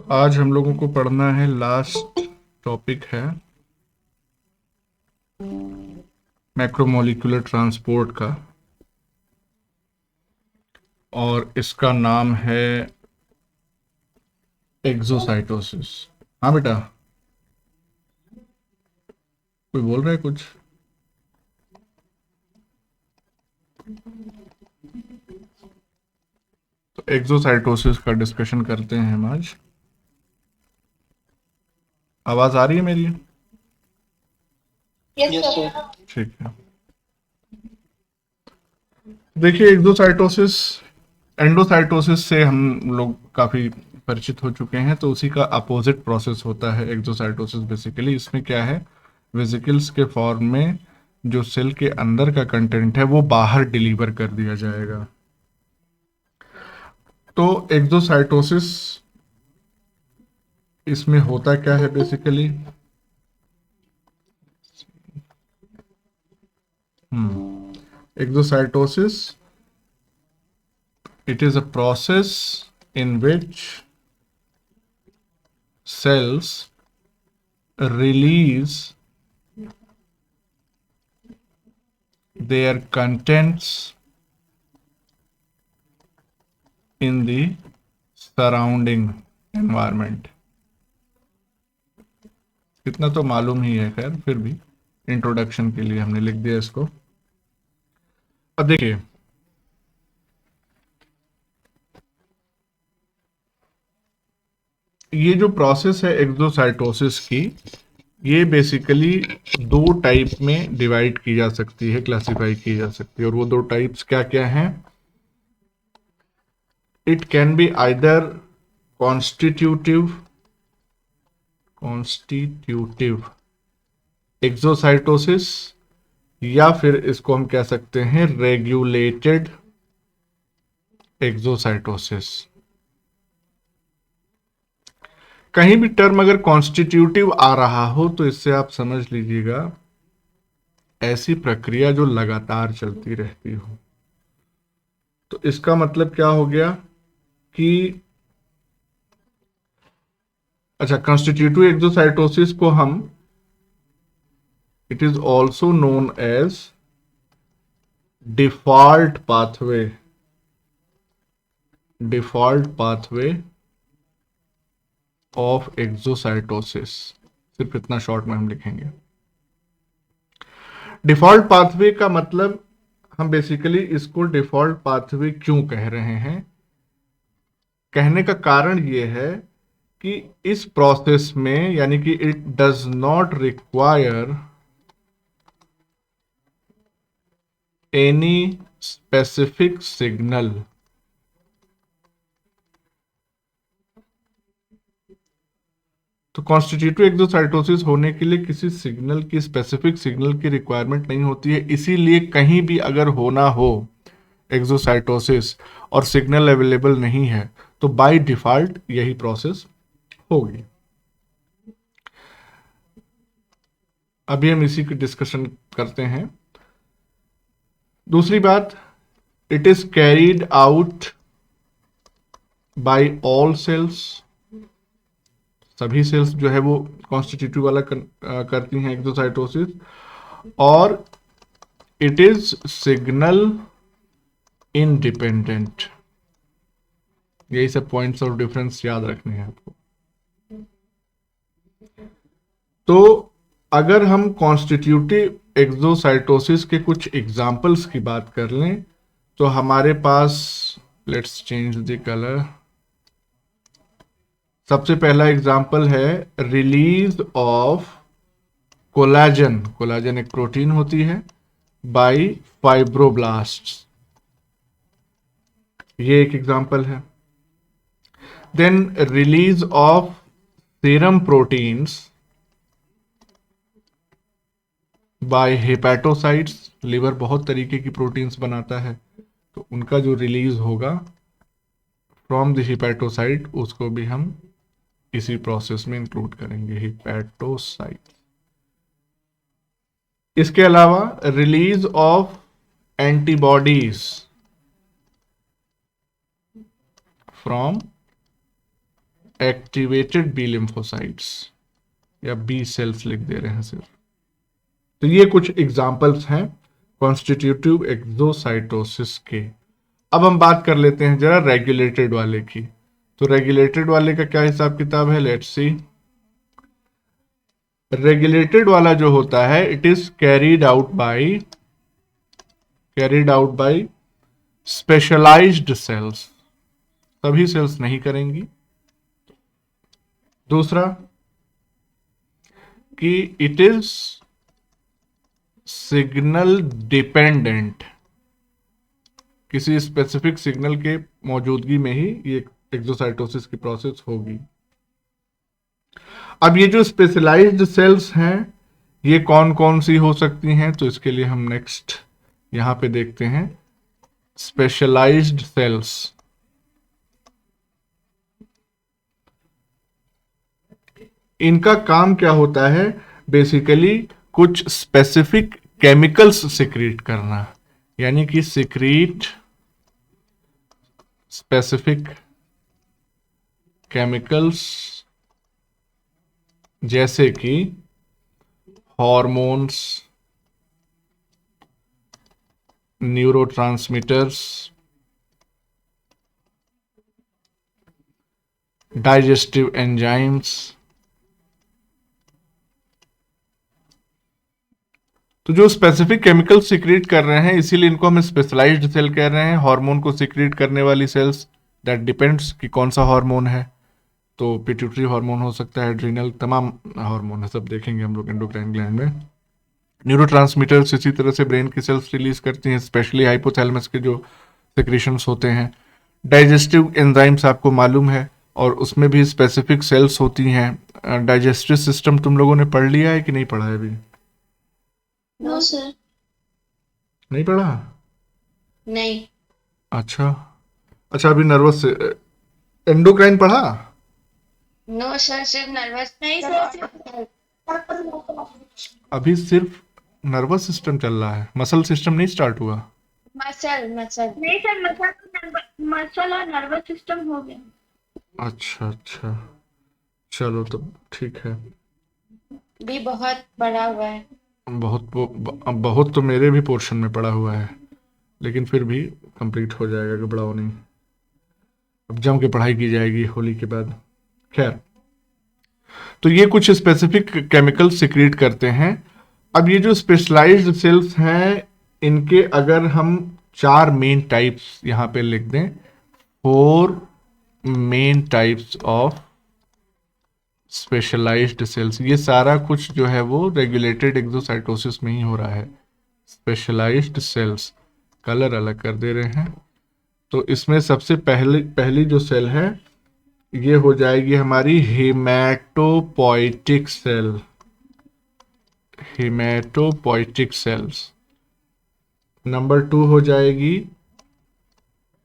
आज हम लोगों को पढ़ना है, लास्ट टॉपिक है मैक्रोमोलिकुलर ट्रांसपोर्ट का, और इसका नाम है एक्सोसाइटोसिस। हाँ बेटा, कोई बोल रहा है कुछ? तो एक्सोसाइटोसिस का डिस्कशन करते हैं हम आज। आवाज आ रही है मेरी? Yes sir. ठीक है। देखिए, एक्सोसाइटोसिस एंडोसाइटोसिस से हम लोग काफ़ी परिचित हो चुके हैं, तो उसी का अपोजिट प्रोसेस होता है एक्सोसाइटोसिस। बेसिकली इसमें क्या है, वेसिकल्स के फॉर्म में जो सेल के अंदर का कंटेंट है वो बाहर डिलीवर कर दिया जाएगा। तो एक्सोसाइटोसिस इसमें होता क्या है basically? Exocytosis, it is a process in which cells release their contents in the surrounding environment। इतना तो मालूम ही है, खैर फिर भी इंट्रोडक्शन के लिए हमने लिख दिया इसको। अब देखिए, ये जो प्रोसेस है एक्सोसाइटोसिस की, ये बेसिकली दो टाइप में डिवाइड की जा सकती है, क्लासिफाई की जा सकती है। और वो दो टाइप्स क्या क्या हैं? It can be either constitutive constitutive exocytosis, या फिर इसको हम कह सकते हैं रेगुलेटेड एक्सोसाइटोसिस। कहीं भी टर्म अगर कॉन्स्टिट्यूटिव आ रहा हो तो इससे आप समझ लीजिएगा ऐसी प्रक्रिया जो लगातार चलती रहती हो। तो इसका मतलब क्या हो गया कि, अच्छा, कॉन्स्टिट्यूटिव एक्सोसाइटोसिस को हम, it is also known as default pathway, default pathway of exocytosis. सिर्फ इतना शॉर्ट में हम लिखेंगे। डिफॉल्ट पाथवे का मतलब, हम बेसिकली इसको डिफॉल्ट पाथवे क्यों कह रहे हैं? कहने का कारण यह है कि इस प्रोसेस में, यानी कि it does not require any specific signal. तो कॉन्स्टिट्यूटिव एक्सोसाइटोसिस होने के लिए किसी सिग्नल की, स्पेसिफिक सिग्नल की रिक्वायरमेंट नहीं होती है। इसीलिए कहीं भी अगर होना हो एक्सोसाइटोसिस और सिग्नल अवेलेबल नहीं है तो बाय डिफॉल्ट यही प्रोसेस होगी। अभी हम इसी की डिस्कशन करते हैं। दूसरी बात, it is carried out by all cells. सभी सेल्स जो है वो कॉन्स्टिट्यूटिव वाला करती हैं एक्सोसाइटोसिस। और इट इज सिग्नल इंडिपेंडेंट। यही सब पॉइंट्स ऑफ डिफरेंस याद रखने हैं आपको। तो अगर हम कॉन्स्टिट्यूटिव एक्सोसाइटोसिस के कुछ एग्जांपल्स की बात कर लें तो हमारे पास, लेट्स चेंज द कलर। सबसे पहला एग्जांपल है रिलीज ऑफ कोलाजन। कोलाजन एक प्रोटीन होती है, बाय फाइब्रोब्लास्ट्स। ये एक एग्जांपल है। Then release of serum proteins by hepatocytes. Liver बहुत तरीके की प्रोटीन्स बनाता है, तो उनका जो रिलीज होगा फ्रॉम द हेपेटोसाइट, उसको भी हम इसी प्रोसेस में इंक्लूड करेंगे, हेपेटोसाइट। इसके अलावा release of antibodies from activated B lymphocytes या बी सेल्स लिख दे रहे हैं सिर्फ। तो ये कुछ एग्जाम्पल्स हैं कॉन्स्टिट्यूटिव एक्सोसाइटोसिस के। अब हम बात कर लेते हैं जरा रेगुलेटेड वाले की। तो रेगुलेटेड वाले का क्या हिसाब किताब है, लेट्स सी। रेगुलेटेड वाला जो होता है, it is carried out by specialised cells, सभी सेल्स नहीं करेंगी। दूसरा कि इट इज सिग्नल डिपेंडेंट, किसी स्पेसिफिक सिग्नल के मौजूदगी में ही ये एक्सोसाइटोसिस की प्रोसेस होगी। अब ये जो स्पेशलाइज्ड सेल्स हैं ये कौन कौन सी हो सकती हैं, तो इसके लिए हम नेक्स्ट यहां पे देखते हैं स्पेशलाइज्ड सेल्स। इनका काम क्या होता है, बेसिकली कुछ स्पेसिफिक केमिकल्स सिक्रीट करना, यानी कि सिक्रीट स्पेसिफिक केमिकल्स जैसे कि हॉर्मोन्स, न्यूरोट्रांसमीटर्स, डाइजेस्टिव एंजाइम्स। तो जो स्पेसिफिक केमिकल सिक्रीट कर रहे हैं इसीलिए इनको हम स्पेशलाइज्ड सेल कह रहे हैं। हार्मोन को सिक्रीट करने वाली सेल्स, दैट डिपेंड्स कि कौन सा हार्मोन है। तो पिट्यूटरी हार्मोन हो सकता है, एड्रीनल, तमाम हार्मोन है, सब देखेंगे हम लोग एंडोक्राइन ग्लैंड में। न्यूरोट्रांसमीटर्स इसी तरह से ब्रेन की सेल्स रिलीज करती हैं, स्पेशली हाइपोथैलेमस के जो सिक्रीशंस होते हैं। डाइजेस्टिव एंजाइम्स आपको मालूम है, और उसमें भी स्पेसिफिक सेल्स होती हैं। डाइजेस्टिव सिस्टम तुम लोगों ने पढ़ लिया है कि नहीं पढ़ा है अभी? No sir. नहीं पढ़ा? नहीं। अच्छा अच्छा, अभी नर्वस एंडोक्राइन पढ़ा? नो सर, सिर्फ नर्वस नहीं सर। अभी सिर्फ नर्वस सिस्टम चल रहा है, मसल सिस्टम नहीं स्टार्ट हुआ? मसल मसल नहीं सर, मसल और नर्वस सिस्टम हो गया। अच्छा अच्छा, चलो तो ठीक है। भी बहुत बड़ा हुआ है। बहुत तो मेरे भी पोर्शन में पड़ा हुआ है, लेकिन फिर भी कंप्लीट हो जाएगा, घबराओ नहीं। अब जम के पढ़ाई की जाएगी होली के बाद। खैर, तो ये कुछ स्पेसिफिक केमिकल सिक्रीट करते हैं। अब ये जो स्पेशलाइज्ड सेल्स हैं, इनके अगर हम 4 मेन टाइप्स यहाँ पे लिख दें, 4 main types of specialised cells, ये सारा कुछ जो है वो रेगुलेटेड एक्सोसाइटोसिस में ही हो रहा है। स्पेशलाइज्ड सेल्स कलर अलग कर दे रहे हैं। तो इसमें सबसे पहली जो सेल है ये हो जाएगी हमारी haematopoietic cell. Haematopoietic cells. Number 2 हो जाएगी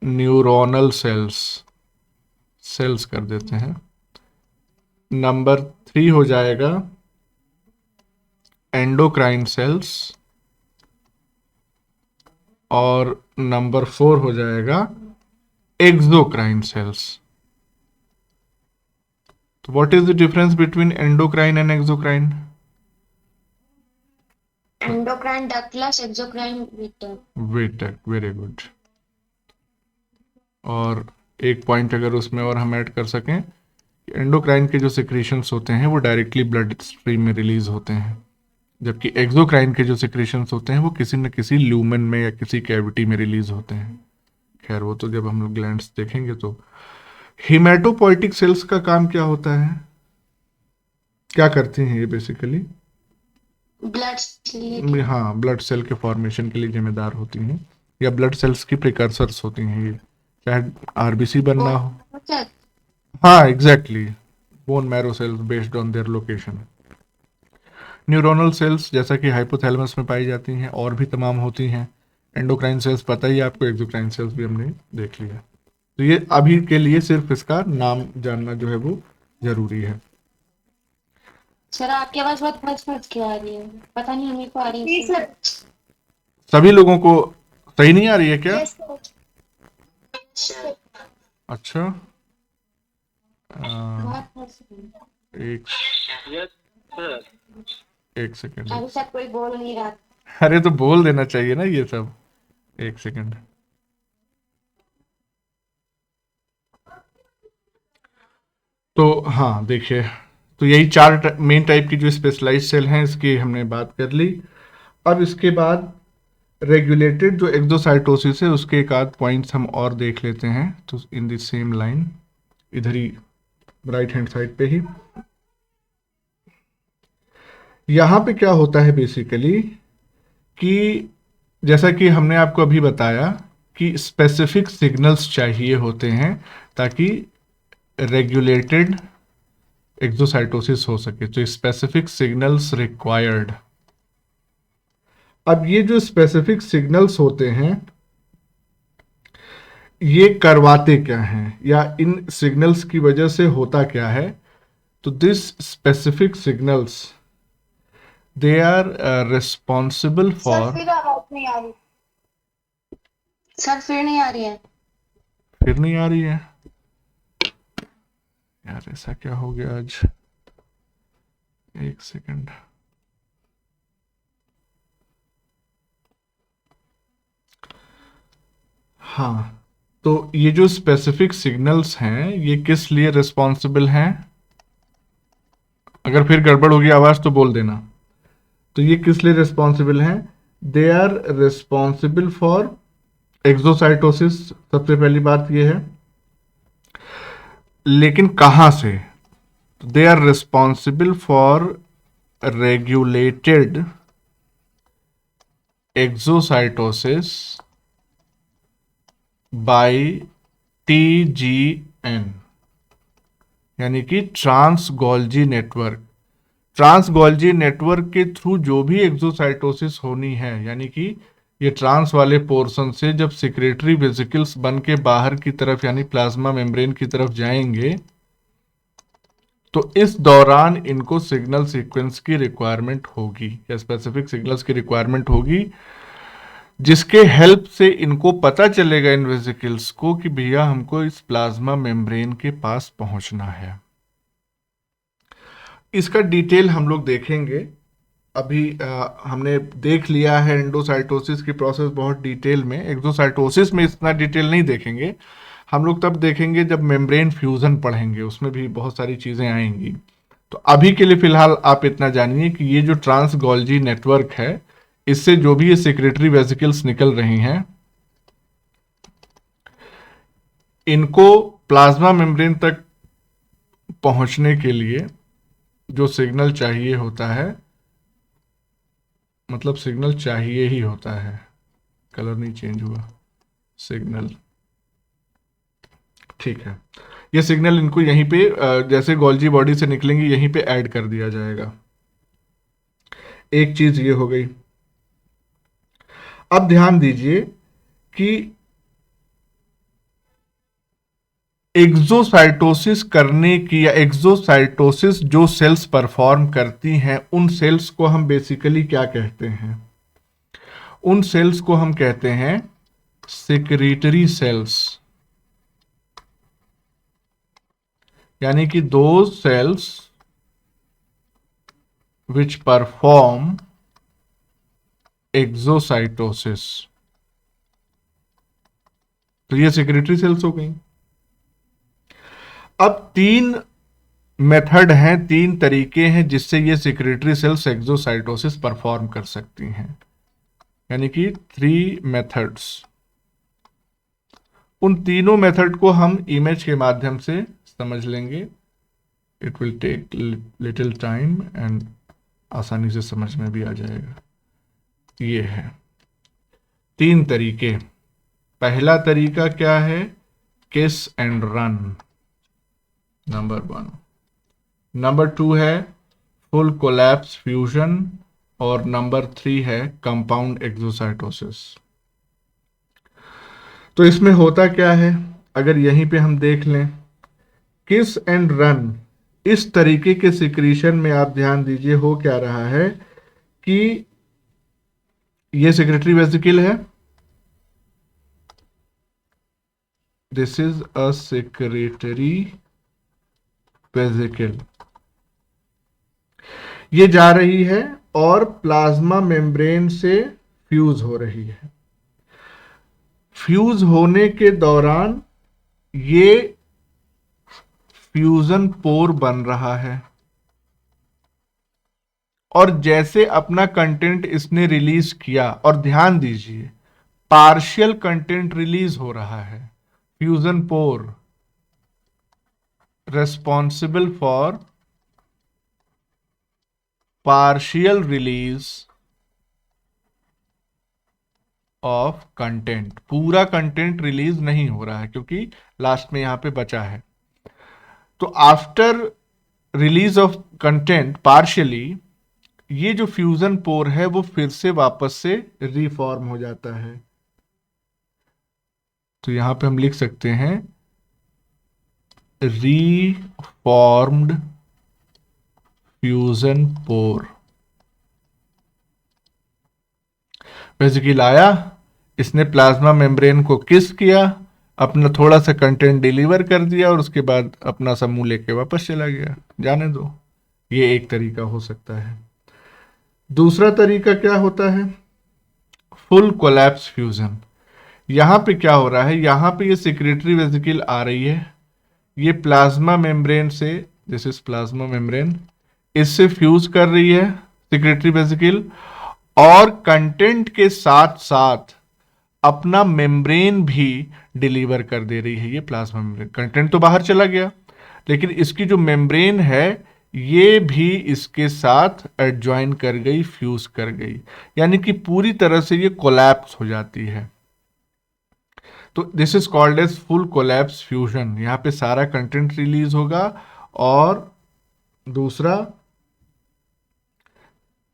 न्यूरोनल सेल्स, सेल्स कर देते हैं। नंबर 3 हो जाएगा एंडोक्राइन सेल्स, और नंबर 4 हो जाएगा एक्सोक्राइन सेल्स। तो what is the difference between endocrine and exocrine? Endocrine ductless, exocrine with. Wait, very good. और एक पॉइंट अगर उसमें और हम ऐड कर सकें, एंडोक्राइन के जो सिक्रीशंस होते हैं वो डायरेक्टली ब्लड स्ट्रीम में रिलीज होते हैं, जबकि एक्सोक्राइन के जो सिक्रीशंस होते हैं वो किसी न किसी ल्यूमेन में या किसी कैविटी में रिलीज होते हैं। खैर, वो तो जब हम लोग ग्लैंड्स देखेंगे। तो हेमाटोपोइटिक सेल्स का काम क्या होता है, क्या करती हैं ये बेसिकली? ब्लड। हाँ, ब्लड सेल के फॉर्मेशन के लिए जिम्मेदार होती हैं, या ब्लड सेल्स की प्रिकर्सर्स होती हैं ये, चाहे आरबीसी बनना हो। हाँ exactly, bone marrow cells based on their location. Neuronal cells जैसा कि हाइपोथैलेमस में पाई जाती हैं, और भी तमाम होती हैं। एंडोक्राइन सेल्स पता ही है आपको, एक्सोक्राइन सेल्स भी हमने देख लिया। तो ये अभी के लिए सिर्फ इसका नाम जानना जो है वो जरूरी है। सर आपकी आवाज बहुत मच मच के आ रही है, पता नहीं हमें को आ रही है सर। सभी लोगों को सही नहीं आ रही है क्या? Yes, sir. अच्छा एक एक सेकंड। अभी तक कोई बोल नहीं रहा। अरे तो बोल देना चाहिए ना ये सब। एक सेकंड। तो हाँ देखिए, तो यही चार मेन टाइप की जो स्पेशलाइज्ड सेल हैं इसकी हमने बात कर ली। अब इसके बाद रेगुलेटेड जो एक्सोसाइटोसिस है उसके एक आध पॉइंट्स हम और देख लेते हैं। तो इन द सेम लाइन, इधर ही राइट हैंड साइड पे ही, यहाँ पे क्या होता है बेसिकली कि जैसा कि हमने आपको अभी बताया कि स्पेसिफिक सिग्नल्स चाहिए होते हैं ताकि रेगुलेटेड एक्सोसाइटोसिस हो सके। तो स्पेसिफिक सिग्नल्स रिक्वायर्ड। अब ये जो स्पेसिफिक सिग्नल्स होते हैं ये करवाते क्या हैं या इन सिग्नल्स की वजह से होता क्या है। तो this specific signals they are responsible sir for. फिर आवाज नहीं आ रही। सर फिर नहीं आ रही है। फिर नहीं आ रही है यार, ऐसा क्या हो गया आज। एक सेकंड। हाँ, तो ये जो स्पेसिफिक सिग्नल्स हैं ये किस लिए रिस्पॉन्सिबल हैं। अगर फिर गड़बड़ होगी आवाज तो बोल देना। तो ये किस लिए रिस्पॉन्सिबल हैं। They are responsible for exocytosis, सबसे पहली बात ये है। लेकिन कहां से। They are responsible for regulated exocytosis by TGN, यानी कि trans Golgi network. Trans Golgi network के थ्रू जो भी एक्सोसाइटोसिस होनी है, यानी कि ये ट्रांस वाले पोर्शन से जब सिक्रेटरी वेसिकल्स बन के बाहर की तरफ यानी प्लाज्मा मेम्ब्रेन की तरफ जाएंगे तो इस दौरान इनको सिग्नल सीक्वेंस की रिक्वायरमेंट होगी या स्पेसिफिक सिग्नल्स की रिक्वायरमेंट होगी, जिसके हेल्प से इनको पता चलेगा इन वेसिकल्स को कि भैया हमको इस प्लाज्मा मेम्ब्रेन के पास पहुंचना है। इसका डिटेल हम लोग देखेंगे। अभी हमने देख लिया है एंडोसाइटोसिस की प्रोसेस बहुत डिटेल में। एक्सोसाइटोसिस में इतना डिटेल नहीं देखेंगे हम लोग, तब देखेंगे जब मेम्ब्रेन फ्यूजन पढ़ेंगे, उसमें भी बहुत सारी चीजें आएंगी। तो अभी के लिए फिलहाल आप इतना जानिए कि ये जो ट्रांस गोल्जी नेटवर्क है इससे जो भी ये सेक्रेटरी वेसिकल्स निकल रही हैं इनको प्लाज्मा मेम्ब्रेन तक पहुंचने के लिए जो सिग्नल चाहिए होता है, मतलब सिग्नल चाहिए ही होता है, कलर नहीं चेंज हुआ, सिग्नल ठीक है। ये सिग्नल इनको यहीं पे जैसे गोल्जी बॉडी से निकलेंगे यहीं पे ऐड कर दिया जाएगा। एक चीज ये हो गई। अब ध्यान दीजिए कि एक्सोसाइटोसिस करने की या एक्सोसाइटोसिस जो सेल्स परफॉर्म करती हैं उन सेल्स को हम बेसिकली क्या कहते हैं। उन सेल्स को हम कहते हैं सेक्रेटरी सेल्स, यानी कि दो सेल्स which perform एक्सोसाइटोसिस। तो ये सेक्रेटरी सेल्स हो गई। अब तीन मेथड हैं, तीन तरीके हैं जिससे ये सेक्रेटरी सेल्स एक्सोसाइटोसिस परफॉर्म कर सकती हैं, यानी कि 3 मेथड्स। उन तीनों मेथड को हम इमेज के माध्यम से समझ लेंगे। It will take little time and आसानी से समझ में भी आ जाएगा। ये है 3 तरीके। पहला तरीका क्या है, किस एंड रन, नंबर 1। नंबर 2 है फुल कोलैप्स फ्यूजन और नंबर 3 है कंपाउंड एक्सोसाइटोसिस। तो इसमें होता क्या है, अगर यहीं पे हम देख लें किस एंड रन, इस तरीके के सिक्रीशन में आप ध्यान दीजिए हो क्या रहा है कि ये सेक्रेटरी वेसिकल है, this is a secretary vesicle, ये जा रही है और प्लाज्मा मेम्ब्रेन से फ्यूज हो रही है। फ्यूज होने के दौरान ये फ्यूजन पोर बन रहा है और जैसे अपना कंटेंट इसने रिलीज किया, और ध्यान दीजिए पार्शियल कंटेंट रिलीज हो रहा है। Fusion pore responsible for partial release of content, पूरा कंटेंट रिलीज नहीं हो रहा है क्योंकि लास्ट में यहां पे बचा है। तो after release of content partially, ये जो फ्यूजन पोर है वो फिर से वापस से रिफॉर्म हो जाता है। तो यहां पे हम लिख सकते हैं रीफॉर्म्ड फ्यूजन पोर। वेसिकल आया, इसने प्लाज्मा मेम्ब्रेन को किस किया, अपना थोड़ा सा कंटेंट डिलीवर कर दिया और उसके बाद अपना समूह लेके वापस चला गया, जाने दो। ये एक तरीका हो सकता है। दूसरा तरीका क्या होता है? Full collapse fusion. यहां पे क्या हो रहा है, यहां पे ये सिक्रेटरी वेसिकल आ रही है, ये प्लाज्मा मेम्ब्रेन से, दिस इज प्लाज्मा मेम्ब्रेन, इससे फ्यूज कर रही है सिक्रेटरी वेसिकल, और कंटेंट के साथ साथ अपना मेम्ब्रेन भी डिलीवर कर दे रही है। ये प्लाज्मा मेम्ब्रेन, कंटेंट तो बाहर चला गया लेकिन इसकी जो मेम्ब्रेन है ये भी इसके साथ एडजॉइन कर गई, फ्यूज कर गई, यानी कि पूरी तरह से ये कोलैप्स हो जाती है। तो this is called as full collapse fusion. यहां पे सारा कंटेंट रिलीज होगा और दूसरा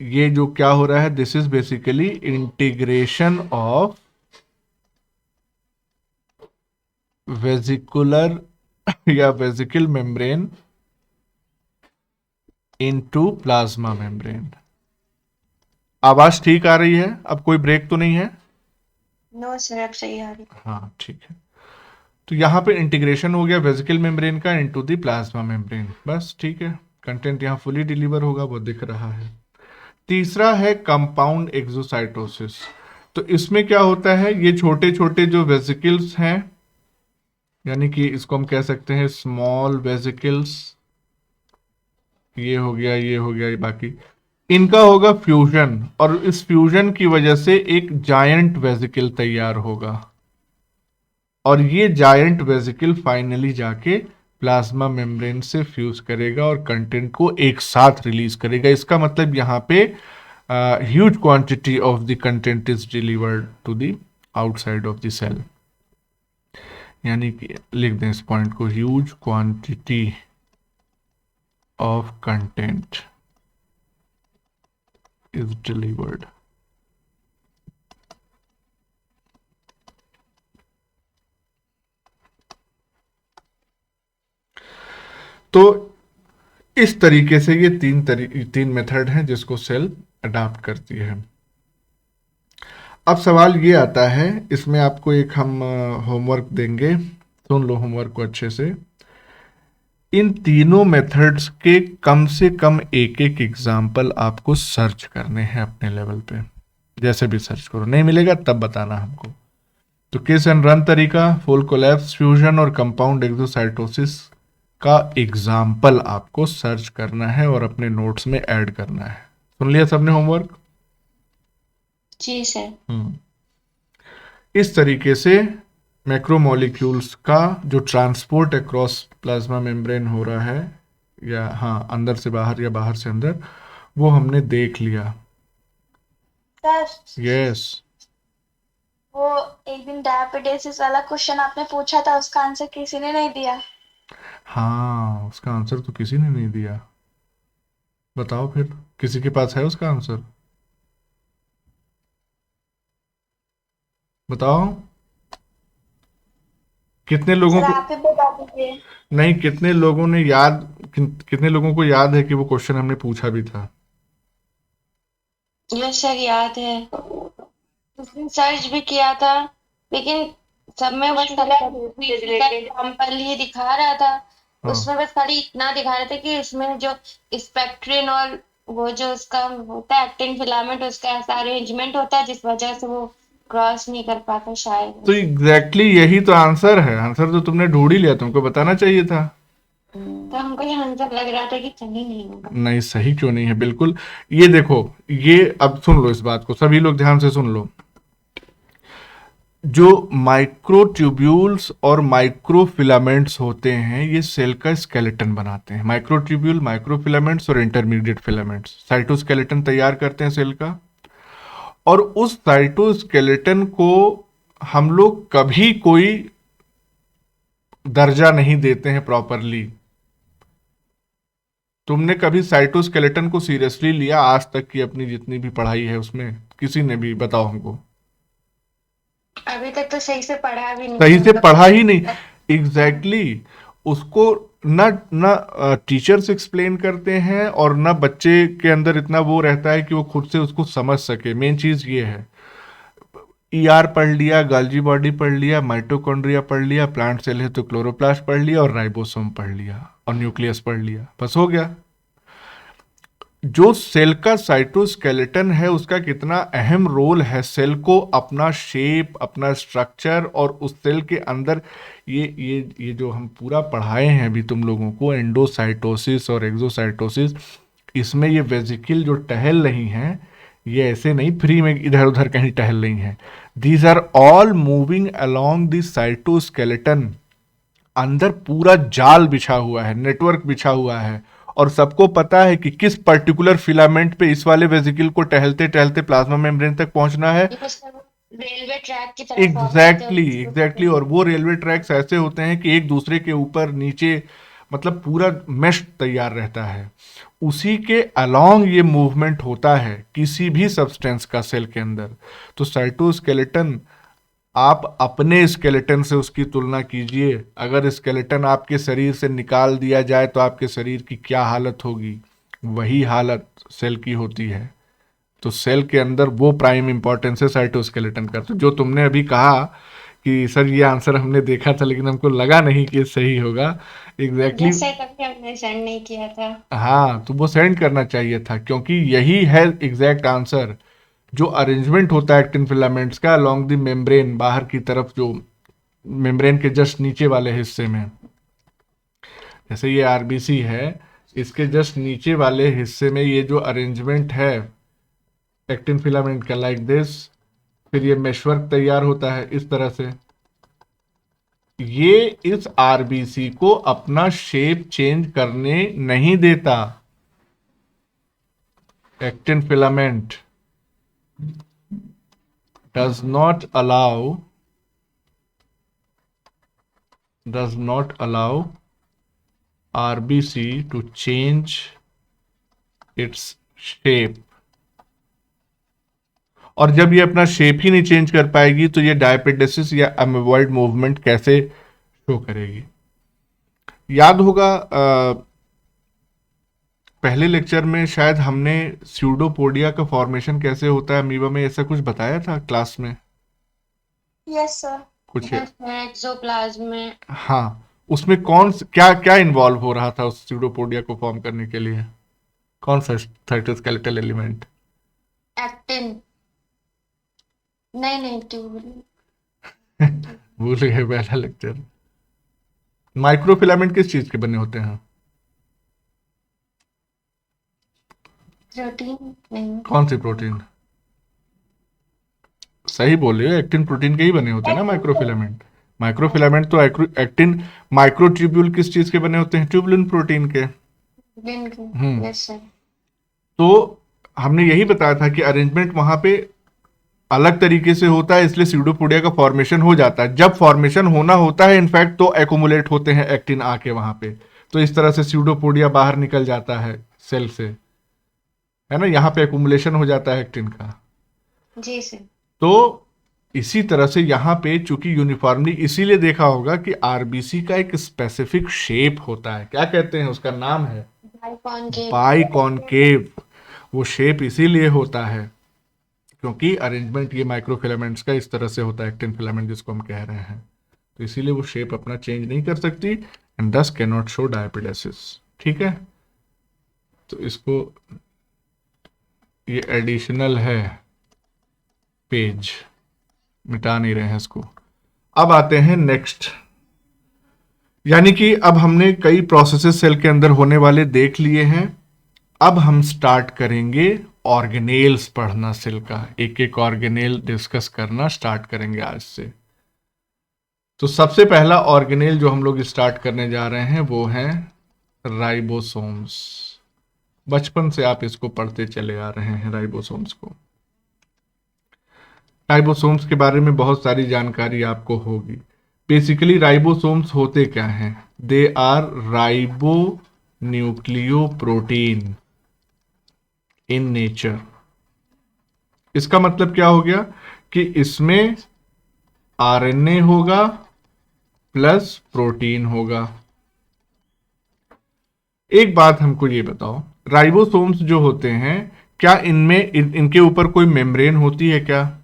ये जो क्या हो रहा है, this is basically integration of vesicular या vesicle membrane into plasma membrane. आवाज ठीक आ रही है? अब कोई ब्रेक तो नहीं है? नो सर, अब सही आ रही। हाँ ठीक है। तो यहां पे इंटीग्रेशन हो गया वेसिकल मेम्ब्रेन का इनटू द प्लाज्मा मेम्ब्रेन, बस ठीक है। कंटेंट यहां फुली डिलीवर होगा, वो दिख रहा है। तीसरा है कंपाउंड एक्सोसाइटोसिस। तो इसमें क्या होता है, ये छोटे छोटे जो वेसिकल्स हैं, यानी कि इसको हम कह सकते हैं स्मॉल वेसिकल्स, ये हो गया, ये हो गया, ये बाकी, इनका होगा फ्यूजन और इस फ्यूजन की वजह से एक जायंट वेसिकल तैयार होगा और ये जायंट वेसिकल फाइनली जाके प्लाज्मा मेम्ब्रेन से फ्यूज करेगा और कंटेंट को एक साथ रिलीज करेगा। इसका मतलब यहाँ पे huge quantity of the content is delivered to the outside of the cell, यानी कि लिख दें इस पॉइंट को, huge quantity of content is delivered. तो इस तरीके से ये तीन मेथड हैं जिसको सेल अडॉप्ट करती है। अब सवाल ये आता है, इसमें आपको एक हम होमवर्क देंगे, सुन लो होमवर्क को अच्छे से। इन तीनों मेथड्स के कम से कम एक एक एग्जाम्पल आपको सर्च करने हैं अपने लेवल पे, जैसे भी सर्च करो, नहीं मिलेगा तब बताना हमको। तो किस एंड रन तरीका, फुल कोलैप्स फ्यूजन और कंपाउंड एक्सोसाइटोसिस का एग्जाम्पल आपको सर्च करना है और अपने नोट्स में ऐड करना है। सुन लिया सबने होमवर्क? जी सर। इस तरीके से मैक्रोमोलिक्यूल्स का जो ट्रांसपोर्ट अक्रॉस प्लाज्मा मेम्ब्रेन हो रहा है, या हाँ अंदर से बाहर या बाहर से अंदर, वो हमने देख लिया। सर यस, वो एक दिन डायबिटीज वाला क्वेश्चन आपने पूछा था, उसका आंसर किसी ने नहीं दिया। हाँ उसका आंसर तो किसी ने नहीं दिया। बताओ फिर, किसी के पास है उसका आंसर? बताओ कितने लोगों सर को, आप ही बता दीजिए। नहीं कितने लोगों ने याद, कितने लोगों को याद है कि वो क्वेश्चन हमने पूछा भी था? यस सर, याद है। उस दिन सर्च भी किया था, लेकिन सब में बस एग्जाम्पल ही दिखा रहा था, हाँ उसमें बस खाली इतना दिखा रहे थे कि इसमें जो स्पेक्ट्रिन और वो जो उसका होता है एक्टिन फिलामेंट, उसका ऐसा अरेंजमेंट होता है जिस वजह से वो क्रॉस नहीं कर पाता शायद तो ऐसे। एग्जैक्टली यही तो आंसर है, आंसर तो तुमने ढूंढ ही लिया, तुमको बताना चाहिए था। तो हमको ये आंसर लग रहा था कि सही नहीं होगा। नहीं, सही क्यों नहीं है, बिल्कुल। ये देखो, ये अब सुन लो, इस बात को सभी लोग ध्यान से सुन लो। जो माइक्रोट्यूब्यूल्स और माइक्रोफिलामेंट्स होते हैं, ये सेल का स्केलेटन बनाते हैं। माइक्रोट्यूब्यूल, माइक्रोफिलामेंट्स और इंटरमीडिएट फिलामेंट्स साइटोस्केलेटन तैयार करते हैं सेल का। और उस साइटोस्केलेटन को हम लोग कभी कोई दर्जा नहीं देते हैं प्रॉपरली। तुमने कभी साइटोस्केलेटन को सीरियसली लिया आज तक की अपनी जितनी भी पढ़ाई है उसमें? किसी ने भी? बताओ हमको। अभी तक तो सही से पढ़ा भी नहीं सही है, से मतलब पढ़ा ही नहीं। एग्जैक्टली उसको ना ना टीचर्स एक्सप्लेन करते हैं और ना बच्चे के अंदर इतना वो रहता है कि वो खुद से उसको समझ सके। मेन चीज ये है। ईआर पढ़ लिया, गाल्जी बॉडी पढ़ लिया, माइटोकॉन्ड्रिया पढ़ लिया, प्लांट सेल है तो क्लोरोप्लास्ट पढ़ लिया और राइबोसोम पढ़ लिया और न्यूक्लियस पढ़ लिया, बस हो गया। जो सेल का साइटोस्केलेटन है उसका कितना अहम रोल है सेल को अपना शेप, अपना स्ट्रक्चर और उस सेल के अंदर ये जो हम पूरा पढ़ाए हैं अभी तुम लोगों को, एंडोसाइटोसिस और एक्सोसाइटोसिस, इसमें ये वेजिकल जो टहल रही हैं, ये ऐसे नहीं फ्री में इधर उधर कहीं टहल रही हैं। These are all moving along the cytoskeleton. अंदर पूरा जाल बिछा हुआ है, नेटवर्क बिछा हुआ है, और सबको पता है कि किस पर्टिकुलर फिलामेंट पे इस वाले वेजिकल को टहलते टहलते प्लाज्मा मेम्ब्रेन तक पहुंचना है। ये सब रेलवे ट्रैक की तरह फॉर्म होते हैं एग्जैक्टली। और वो रेलवे ट्रैक्स ऐसे होते हैं कि एक दूसरे के ऊपर नीचे, मतलब पूरा मेश तैयार रहता है। उसी के अलोंग ये मूवमेंट होता है किसी भी सब्सटेंस का सेल के अंदर। तो साइटोस्केलेटन, आप अपने स्केलेटन से उसकी तुलना कीजिए। अगर स्केलेटन आपके शरीर से निकाल दिया जाए तो आपके शरीर की क्या हालत होगी, वही हालत सेल की होती है। तो सेल के अंदर वो प्राइम इंपॉर्टेंस है साइटोस्केलेटन का। तो जो तुमने अभी कहा कि सर ये आंसर हमने देखा था लेकिन हमको लगा नहीं कि ये सही होगा, एग्जैक्टली जैसे कभी हमने सेंड नहीं किया था। हाँ, तो वो सेंड करना चाहिए था क्योंकि यही है एग्जैक्ट आंसर। जो अरेंजमेंट होता है एक्टिन फिलामेंट्स का अलोंग द मेम्ब्रेन, बाहर की तरफ, जो मेम्ब्रेन के जस्ट नीचे वाले हिस्से में, जैसे ये आरबीसी है, इसके जस्ट नीचे वाले हिस्से में ये जो अरेंजमेंट है एक्टिन फिलामेंट का, लाइक दिस, फिर ये मेशवर्क तैयार होता है इस तरह से। ये इस आरबीसी को अपना शेप चेंज करने नहीं देता। Actin filament does not allow RBC to change its shape। और जब ये अपना शेप ही नहीं चेंज कर पाएगी तो ये डायपेडेसिस या अमीबॉइड मूवमेंट कैसे शो करेगी? याद होगा पहले लेक्चर में शायद हमने स्यूडोपोडिया का फॉर्मेशन कैसे होता है अमीबा में, ऐसा कुछ बताया था क्लास में यस सर। कुछ? एक्सोप्लाज्म में हाँ, उसमें क्या क्या इन्वॉल्व हो रहा था उस स्यूडोपोडिया को फॉर्म करने के लिए? कौन सा साइटोस्केलेटल एलिमेंट? एक्टिन, नहीं ट्यूब, भूल गए पहला लेक्चर। माइक्रोफिलामेंट किस चीज के बने होते हैं? प्रोटीन नहीं, कौन सी प्रोटीन? सही बोल रहे हो, एक्टिन प्रोटीन के ही बने होते हैं ना माइक्रोफिलामेंट। माइक्रोफिलामेंट तो एक्टिन, माइक्रोट्यूब्यूल किस चीज के बने होते हैं? ट्यूबुलिन प्रोटीन के। Yes sir. तो हमने यही बताया था कि अरेंजमेंट वहां पे अलग तरीके से होता है, इसलिए स्यूडोपोडिया का फॉर्मेशन हो जाता है। जब फॉर्मेशन होना होता है इनफैक्ट तो एक्युमुलेट होते हैं एक्टिन आके वहां पे, तो इस तरह से स्यूडोपोडिया बाहर निकल जाता है सेल से, है ना, यहाँ पे एक्युमुलेशन हो जाता है एक्टिन का। जी सर। तो इसी तरह से यहाँ पे चूंकि यूनिफॉर्मली, इसीलिए देखा होगा कि आरबीसी का एक स्पेसिफिक शेप होता है, क्या कहते हैं उसका नाम है? बाइकॉनकेव। वो शेप इसीलिए होता है क्योंकि अरेंजमेंट ये माइक्रोफिलामेंट्स का इस तरह से होता है, एक्टिन फिलामेंट जिसको हम कह रहे हैं। तो इसीलिए वो शेप अपना चेंज नहीं कर सकती एंड दस कैन नॉट शो डायपिडेसिस। ठीक है, तो इसको ये एडिशनल है पेज, मिटा नहीं रहे हैं इसको। अब आते हैं नेक्स्ट, यानी कि अब हमने कई प्रोसेसेस सेल के अंदर होने वाले देख लिए हैं। अब हम स्टार्ट करेंगे ऑर्गेनेल्स पढ़ना, सेल का एक एक ऑर्गेनेल डिस्कस करना स्टार्ट करेंगे आज से। तो सबसे पहला ऑर्गेनेल जो हम लोग स्टार्ट करने जा रहे हैं वो है राइबोसोम्स। बचपन से आप इसको पढ़ते चले आ रहे हैं राइबोसोम्स को। राइबोसोम्स के बारे में बहुत सारी जानकारी आपको होगी। बेसिकली राइबोसोम्स होते क्या हैं? They are ribonucleoprotein in nature. इसका मतलब क्या हो गया कि इसमें आरएनए होगा प्लस प्रोटीन होगा। एक बात हमको ये बताओ, राइबोसोम्स जो होते हैं क्या इनके ऊपर कोई मेम्ब्रेन होती है क्या?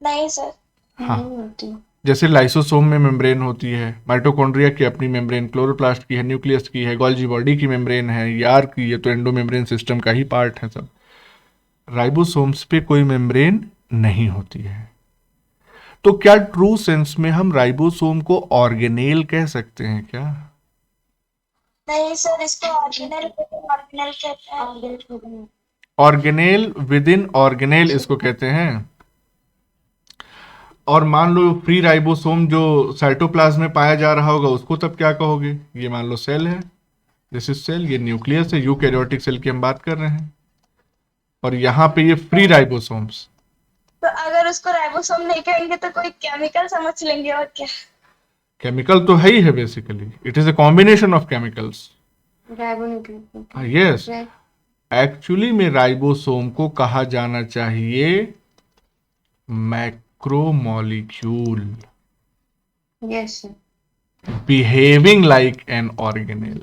नहीं सर। हाँ, नहीं होती। जैसे लाइसोसोम में मेम्ब्रेन होती है, माइटोकॉन्ड्रिया की अपनी मेम्ब्रेन, क्लोरोप्लास्ट की है, न्यूक्लियस की है, गोल्जी बॉडी की मेम्ब्रेन है, यार की, ये तो एंडोमेम्ब्रेन सिस्टम का ही पार्ट है सब। राइबोसोम्स पे कोई मेम्ब्रेन नहीं होती है। तो क्या ट्रू सेंस में हम राइबोसोम को ऑर्गेनेल कह सकते हैं क्या? नहीं सर, इसको ऑर्गेनल ऑर्गेनल कहते हैं। ऑर्गेनेल विद इन ऑर्गेनेल इसको कहते हैं। और मान लो फ्री राइबोसोम जो साइटोप्लाज्म में पाया जा रहा होगा उसको तब क्या कहोगे? ये मान लो सेल है, दिस इज सेल, ये न्यूक्लियस है, यूकैरियोटिक सेल की हम बात कर रहे हैं, और यहाँ पे ये फ्री राइबोसोम्स। तो अगर उसको राइबोसोम नहीं कहेंगे तो कोई केमिकल समझ लेंगे, और क्या। केमिकल तो है ही है, basically it is a combination of chemicals. Ribonucleotide. Yes, actually में राइबोसोम को कहा जाना चाहिए macromolecule yes sir. Behaving like an organelle.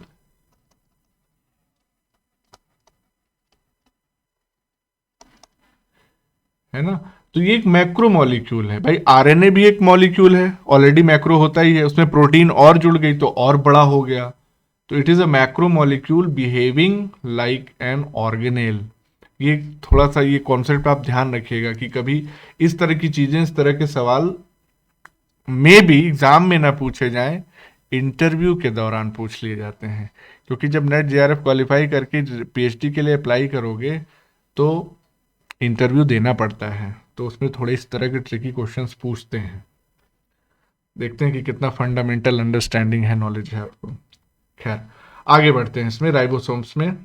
है ना? तो ये एक मैक्रो मॉलिक्यूल है भाई। आरएनए भी एक मॉलिक्यूल है, ऑलरेडी मैक्रो होता ही है, उसमें प्रोटीन और जुड़ गई तो और बड़ा हो गया। तो it is a macro molecule behaving like an organelle. ये थोड़ा सा ये कॉन्सेप्ट आप ध्यान रखिएगा कि कभी इस तरह की चीजें, इस तरह के सवाल में भी एग्जाम में ना पूछे जाएं, इंटरव्यू के दौरान पूछ लिए जाते हैं। क्योंकि जब नेट जेआरएफ क्वालिफाई करके पीएचडी के लिए अप्लाई करोगे तो इंटरव्यू देना पड़ता है, तो उसमें थोड़े इस तरह के ट्रिकी क्वेश्चंस पूछते हैं। देखते हैं कि कितना फंडामेंटल अंडरस्टैंडिंग है, नॉलेज है आपको। खैर, आगे बढ़ते हैं इसमें राइबोसोम्स में।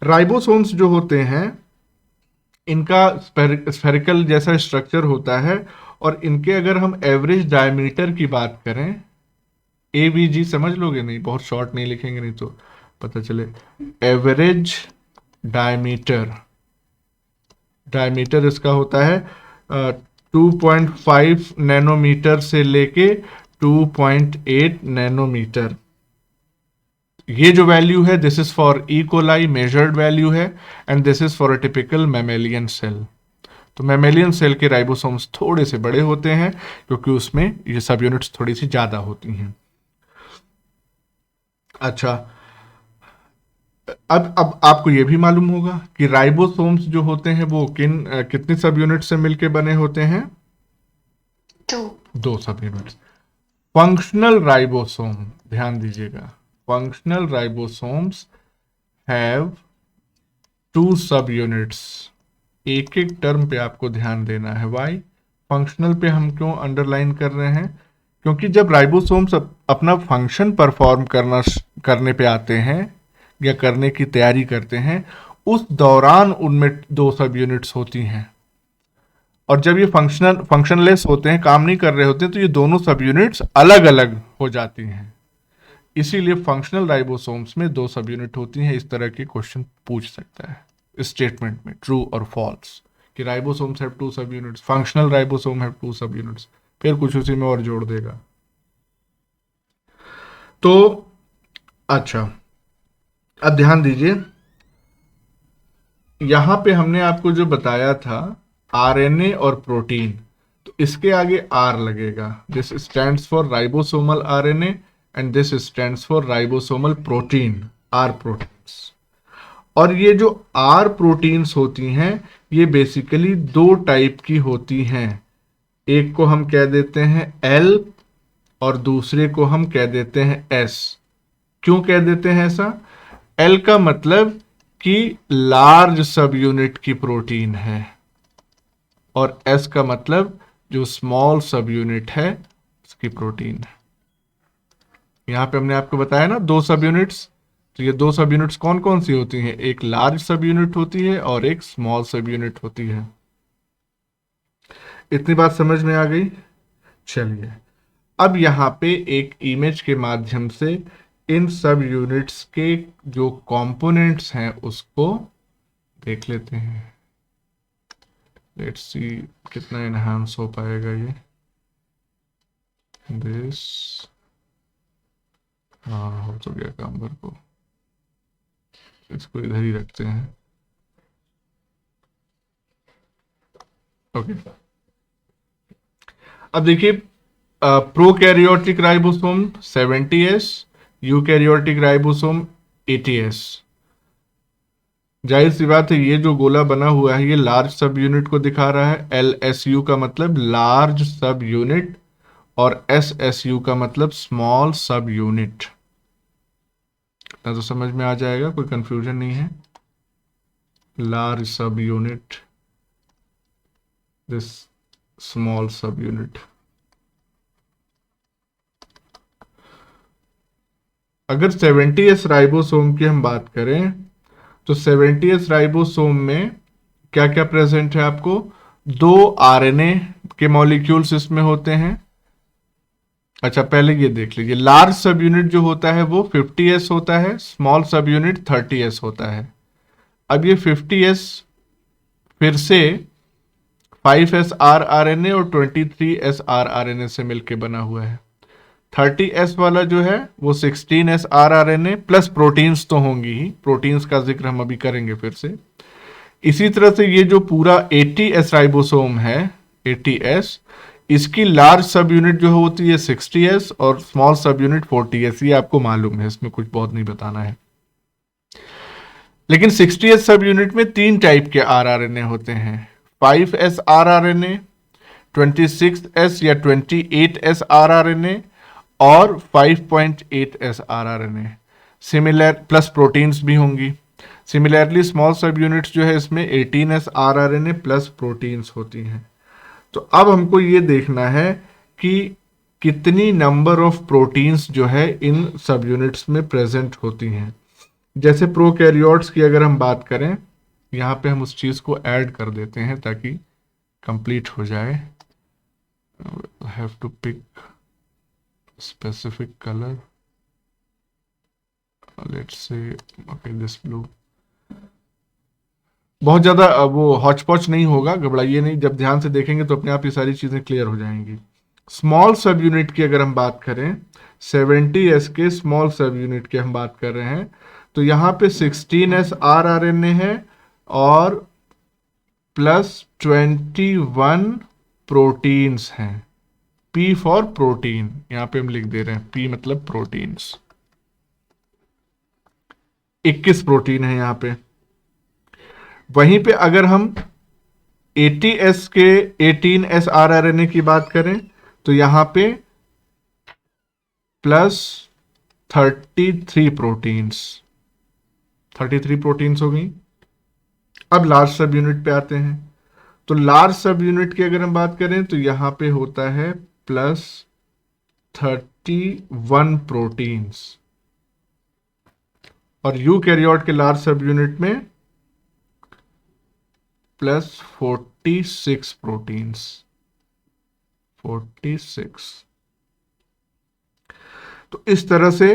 राइबोसोम्स जो होते हैं इनका स्फेरिकल जैसा स्ट्रक्चर होता है, और इनके अगर हम एवरेज डायमीटर की बात करें, एवीजी समझ लोगे? नहीं, बहुत शॉर्ट नहीं लिखेंगे नहीं तो पता चले। एवरेज डायमीटर, डायमीटर इसका होता है 2.5 नैनोमीटर से लेके 2.8 नैनोमीटर। ये जो वैल्यू है, this is for E coli measured value है, and this is for a typical mammalian cell. तो मैमेलियन सेल के राइबोसोम्स थोड़े से बड़े होते हैं क्योंकि उसमें ये सब यूनिट्स थोड़ी सी ज्यादा होती हैं। अच्छा, अब आपको ये भी मालूम होगा कि राइबोसोम्स जो होते हैं वो कितनी सब यूनिट से मिलके बने होते हैं? 2 सब यूनिट्स। फंक्शनल राइबोसोम, ध्यान दीजिएगा, फंक्शनल राइबोसोम्स हैव 2 सब यूनिट्स। एक एक टर्म पे आपको ध्यान देना है। वाई फंक्शनल पे हम क्यों अंडरलाइन कर रहे हैं? क्योंकि जब राइबोसोम्स अपना फंक्शन परफॉर्म करने पे आते हैं या करने की तैयारी करते हैं, उस दौरान उनमें 2 सब यूनिट्स होती हैं, और जब ये फंक्शनलेस होते हैं, काम नहीं कर रहे होते हैं, तो ये दोनों सब यूनिट्स अलग अलग हो जाती हैं। इसीलिए फंक्शनल राइबोसोम्स में 2 सब यूनिट होती हैं। इस तरह के क्वेश्चन पूछ सकता है स्टेटमेंट में, ट्रू और फॉल्स, कि राइबोसोम्स हैव 2 सब यूनिट्स, फंक्शनल राइबोसोम हैव 2 सब यूनिट्स, फिर कुछ उसी में और जोड़ देगा। तो अच्छा, अब ध्यान दीजिए, यहां पे हमने आपको जो बताया था आरएनए और प्रोटीन, तो इसके आगे आर लगेगा। This stands for ribosomal RNA and this stands for ribosomal protein, R proteins. और ये जो आर प्रोटीन्स होती हैं ये बेसिकली दो टाइप की होती हैं। एक को हम कह देते हैं एल और दूसरे को हम कह देते हैं एस। क्यों कह देते हैं ऐसा? एल का मतलब कि लार्ज सब यूनिट की प्रोटीन है और एस का मतलब जो स्मॉल सब यूनिट है उसकी प्रोटीन है। यहां पे हमने आपको बताया ना दो सब यूनिट्स, तो ये दो सब यूनिट्स कौन कौन सी होती हैं? एक लार्ज सब यूनिट होती है और एक स्मॉल सब यूनिट होती है। इतनी बात समझ में आ गई? चलिए अब यहां पे एक इमेज के माध्यम से इन सब यूनिट्स के जो कंपोनेंट्स हैं उसको देख लेते हैं। लेट्स सी कितना एनहांस हो पाएगा ये। दिस, हाँ हो तो गया काम भर को, इसको इधर ही रखते हैं। ओके अब देखिए prokaryotic ribosome 70s, eukaryotic ribosome 80s। जाहिर सी बात है ये जो गोला बना हुआ है ये लार्ज सब यूनिट को दिखा रहा है। LSU का मतलब लार्ज सब यूनिट और SSU का मतलब स्मॉल सब यूनिट। इतना तो समझ में आ जाएगा, कोई कंफ्यूजन नहीं है। लार्ज सब यूनिट, दिस स्मॉल सब यूनिट। अगर 70s राइबोसोम की हम बात करें तो 70s राइबोसोम में क्या क्या प्रेजेंट है? आपको दो आरएनए के मॉलिक्यूल्स इसमें होते हैं। अच्छा पहले ये देख लीजिए, लार्ज सब यूनिट जो होता है वो 50s होता है, स्मॉल सब यूनिट 30s होता है। अब ये 50s फिर से 5s आरएनए और 23s आरएनए से मिलके बना हुआ है। 30s वाला जो है वो 16s आरएनए प्लस प्रोटीन्स तो होंगी ही, प्रोटीन्स का जिक्र हम अभी करेंगे फिर से। इसी तरह से ये जो पूरा 80s राइबोसोम है 80s, इसकी लार्ज सब यूनिट जो होती है 60s और स्मॉल सब यूनिट 40s। ये आपको मालूम है, इसमें कुछ बहुत नहीं बताना है। लेकिन 60s सब यूनिट में तीन टाइप के आरएनए होते हैं, 5s आरएनए, 26s या 28s आरएनए और 5.8s RNA. Similar plus proteins भी होंगी। सिमिलरली स्मॉल सब यूनिट्स जो है इसमें 18s आरएनए प्लस प्रोटीन्स होती हैं। तो अब हमको ये देखना है कि कितनी नंबर ऑफ प्रोटीन्स जो है इन सब यूनिट्स में प्रेजेंट होती हैं। जैसे प्रोकैरियोट्स की अगर हम बात करें, यहाँ पे हम उस चीज़ को ऐड कर देते हैं ताकि कंप्लीट हो जाए। Have to pick specific colour, let's say okay this blue. बहुत ज़्यादा वो हॉच पॉच नहीं होगा, घबराइए नहीं, जब ध्यान से देखेंगे तो अपने आप ये सारी चीज़ें क्लियर हो जाएंगी। स्मॉल सब यूनिट की अगर हम बात करें, 70s के स्मॉल सब यूनिट की हम बात कर रहे हैं, तो यहाँ पे 16s आरएनए है और प्लस 21 प्रोटीन्स हैं। P फॉर प्रोटीन, यहाँ पे हम लिख दे रहे हैं, P मतलब प्रोटीन्स। 21 प्रोटीन है यहाँ पे। वहीं पे अगर हम 80s के 18s आरएनए की बात करें तो यहां पे प्लस 33 प्रोटीन्स, 33 प्रोटीन्स हो गई। अब लार्ज सब यूनिट पे आते हैं, तो लार्ज सब यूनिट की अगर हम बात करें तो यहां पे होता है प्लस 31 प्रोटीन्स और यूकैरियोट के लार्ज सब यूनिट में प्लस 46 प्रोटीन्स, 46। तो इस तरह से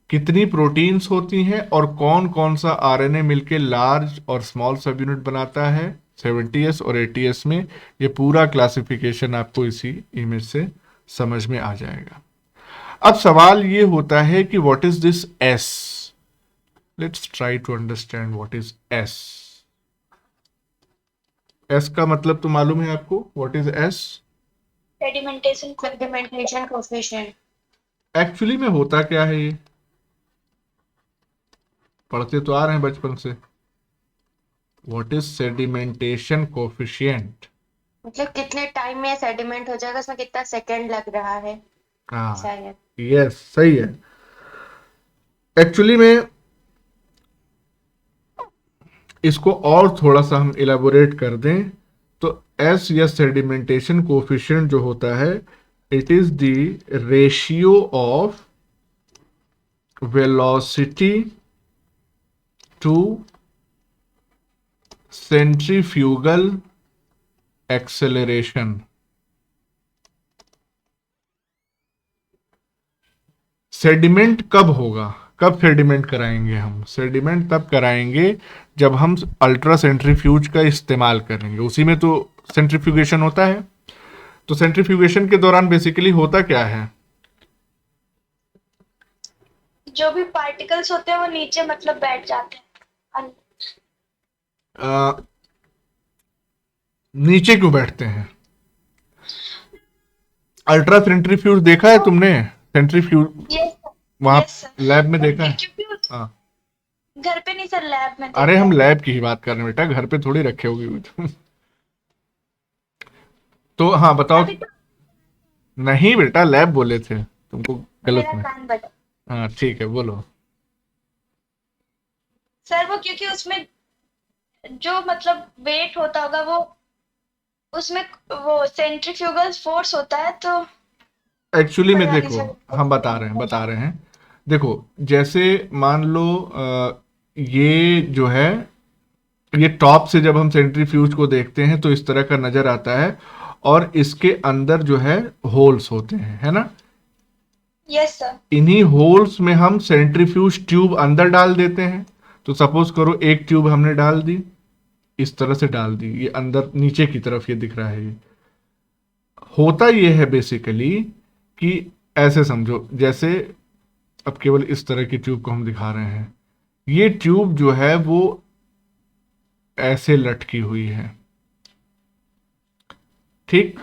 कितनी प्रोटीन्स होती हैं और कौन कौन सा आरएनए मिलके लार्ज और स्मॉल सब यूनिट बनाता है 70s और 80s में, ये पूरा क्लासिफिकेशन आपको इसी इमेज से समझ में आ जाएगा। अब सवाल ये होता है कि what is this S? Let's try to understand what is S. S का मतलब तो मालूम है आपको, what is S? Sedimentation sedimentation coefficient. Actually में होता क्या है ये? पढ़ते तो आ रहे हैं बचपन से। What is sedimentation coefficient? मतलब कितने टाइम में सेडिमेंट हो जाएगा, उसमें कितना सेकंड लग रहा है हाँ, शायद। यस, सही है। एक्चुअली में इसको और थोड़ा सा हम इलाबोरेट कर दें तो एस या सेडिमेंटेशन कोफिशिएंट जो होता है, it is the ratio of velocity to centrifugal acceleration. Sediment कब होगा, कब सेडिमेंट कराएंगे हम? सेडिमेंट तब कराएंगे जब हम अल्ट्रा सेंट्रीफ्यूज का इस्तेमाल करेंगे, उसी में तो सेंट्रीफ्यूगेशन होता है। तो सेंट्रीफ्यूगेशन के दौरान बेसिकली होता क्या है? जो भी पार्टिकल्स होते हैं वो नीचे मतलब बैठ जाते हैं। नीचे क्यों बैठते हैं? अल्ट्रा सेंट्रीफ्यूज देखा है तुमने? सेंट्रीफ्यूज यस वहां यस लैब में देखा है? क्योंकि हाँ। घर पे नहीं सर, लैब में अरे देखा हम है। लैब की ही बात कर रहे हैं बेटा, घर पे थोड़ी रखे होगी तुम। तो हाँ बताओ। अभी तो नहीं बेटा, लैब बोले थे तुमको, गलत मेरा में। कान बजा हाँ ठीक है, बोलो। सर। वो क्योंकि उसमें जो मतलब वेट होता होगा वो उसमें वो सेंट्रीफ्यूगल फोर्स होता है, तो एक्चुअली में पता नहीं देखो, सर। हम बता रहे हैं। देखो, जैसे मान लो ये जो है, ये टॉप से जब हम सेंट्रीफ्यूज को देखते हैं तो इस तरह का नजर आता है, और इसके अंदर जो है होल्स होते हैं, है ना? Yes sir. इन्हीं होल्स में हम सेंट्रीफ्यूज ट्यूब अंदर डाल देते हैं। तो सपोज करो एक ट्यूब हमने डाल दी, इस तरह से डाल दी, ये अंदर नीचे की तरफ ये दिख रहा है। ये होता ये है बेसिकली कि ऐसे समझो, जैसे अब केवल इस तरह की ट्यूब को हम दिखा रहे हैं। ये ट्यूब जो है वो ऐसे लटकी हुई है, ठीक?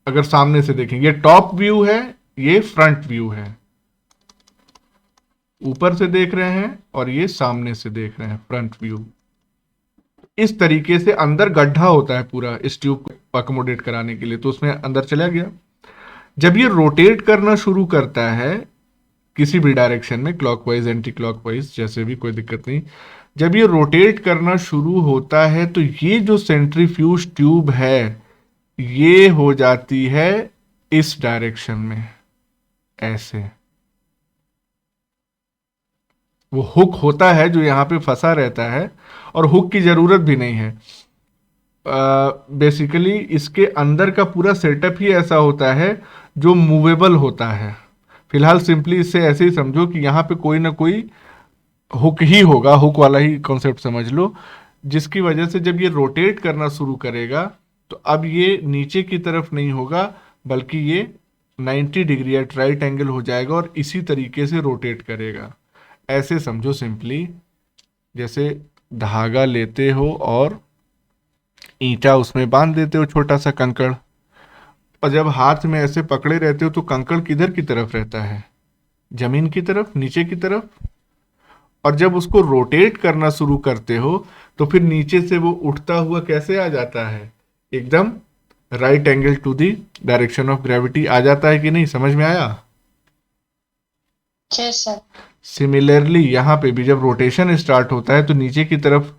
अगर सामने से देखें, ये टॉप व्यू है, ये फ्रंट व्यू है। ऊपर से देख रहे हैं और ये सामने से देख रहे हैं, फ्रंट व्यू। इस तरीके से अंदर गड्ढा होता है पूरा इस ट्यूब को अकोमोडेट कराने के लिए, तो उसमें अंदर चला गया। जब ये रोटेट करना शुरू करता है किसी भी डायरेक्शन में, क्लॉकवाइज एंटी क्लॉकवाइज, जैसे भी, कोई दिक्कत नहीं। जब ये रोटेट करना शुरू होता है तो ये जो सेंट्रीफ्यूज ट्यूब है ये हो जाती है इस डायरेक्शन में, ऐसे। वो हुक होता है जो यहाँ पे फंसा रहता है, और हुक की जरूरत भी नहीं है। बेसिकली इसके अंदर का पूरा सेटअप ही ऐसा होता है जो मूवेबल होता है। फिलहाल सिंपली इससे ऐसे ही समझो कि यहाँ पे कोई ना कोई हुक ही होगा, हुक वाला ही कॉन्सेप्ट समझ लो, जिसकी वजह से जब ये रोटेट करना शुरू करेगा तो अब ये नीचे की तरफ नहीं होगा, बल्कि ये 90 डिग्री एट राइट एंगल हो जाएगा और इसी तरीके से रोटेट करेगा। ऐसे समझो सिंपली, जैसे धागा लेते हो और ईंटा उसमें बांध देते हो, छोटा सा कंकड़, और जब हाथ में ऐसे पकड़े रहते हो तो कंकड़ किधर की तरफ रहता है? जमीन की तरफ, नीचे की तरफ। और जब उसको रोटेट करना शुरू करते हो तो फिर नीचे से वो उठता हुआ कैसे आ जाता है? एकदम right angle to the direction of gravity आ जाता है कि नहीं? समझ में आया? Yes sir. सिमिलरली यहाँ पे भी जब रोटेशन स्टार्ट होता है तो नीचे की तरफ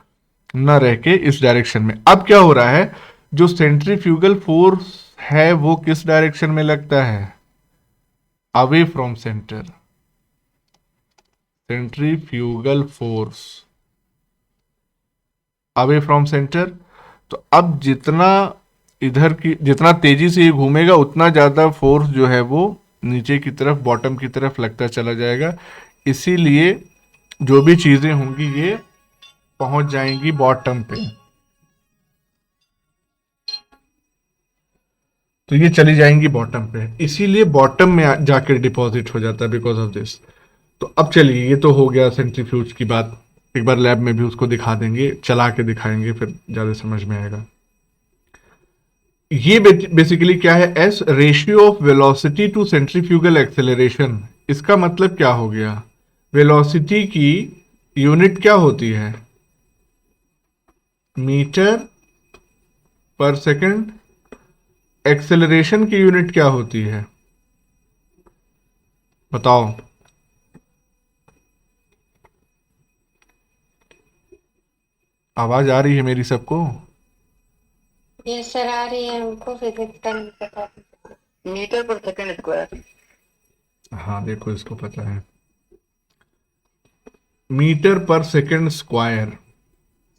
न रह के इस डायरेक्शन में। अब क्या हो रहा है, जो सेंट्रीफ्यूगल फोर्स है वो किस डायरेक्शन में लगता है? Away from centre. Centrifugal force away from centre. तो अब जितना इधर की, जितना तेजी से ये घूमेगा उतना ज्यादा फोर्स जो है वो नीचे की तरफ, बॉटम की तरफ लगता चला जाएगा। इसीलिए जो भी चीजें होंगी ये पहुंच जाएंगी बॉटम पे। तो ये चली जाएंगी बॉटम पे, इसीलिए बॉटम में जाकर डिपॉजिट हो जाता है बिकॉज ऑफ दिस। तो अब चलिए, ये तो हो गया सेंट्रीफ्यूज की बात। एक बार लैब में भी उसको दिखा देंगे, चला के दिखाएंगे, फिर ज्यादा समझ में आएगा। ये बेसिकली क्या है, S ratio of velocity to centrifugal acceleration. इसका मतलब क्या हो गया, वेलोसिटी की यूनिट क्या होती है, मीटर पर सेकंड, एक्सेलरेशन की यूनिट क्या होती है, बताओ। आवाज आ रही है मेरी सबको? ये सर आ रही है, हमको फिजिक्स का नहीं पता। मीटर पर सेकंड स्क्वायर। हाँ देखो, इसको पता है, मीटर पर सेकंड स्क्वायर।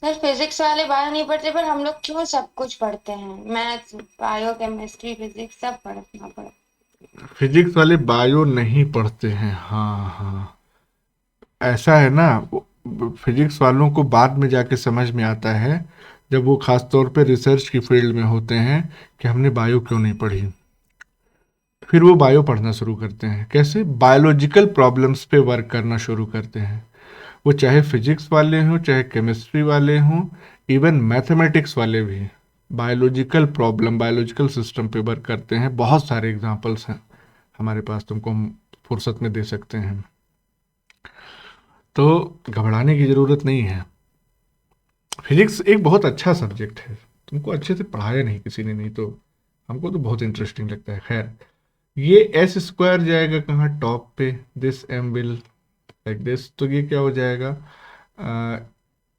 सर फिजिक्स वाले बायो नहीं पढ़ते, पर हम लोग क्यों सब कुछ पढ़ते हैं, मैथ्स बायो केमिस्ट्री फिजिक्स सब पढ़ना पड़ता फिजिक्स वाले बायो नहीं पढ़ते हैं, हाँ हाँ, ऐसा है ना, फिजिक्स वालों को बाद में जाके समझ में आता है, जब वो खास तौर पे रिसर्च की फील्ड में होते हैं, कि हमने बायो क्यों नहीं पढ़ी। फिर वो बायो पढ़ना शुरू करते हैं, कैसे, बायोलॉजिकल प्रॉब्लम्स पे वर्क करना शुरू करते हैं। वो चाहे फिजिक्स वाले हों, चाहे केमिस्ट्री वाले हों, इवन मैथमेटिक्स वाले भी बायोलॉजिकल प्रॉब्लम, बायोलॉजिकल सिस्टम पे वर्क करते हैं। बहुत सारे एग्जांपल्स हैं हमारे पास, तुमको हम फुर्सत में दे सकते हैं, तो घबराने की ज़रूरत नहीं है। फिजिक्स एक बहुत अच्छा सब्जेक्ट है, तुमको अच्छे से पढ़ाया नहीं किसी ने, नहीं तो हमको तो बहुत इंटरेस्टिंग लगता है। खैर, ये एस स्क्वायर जाएगा कहाँ, टॉप पे, this M will like this, तो ये क्या हो जाएगा,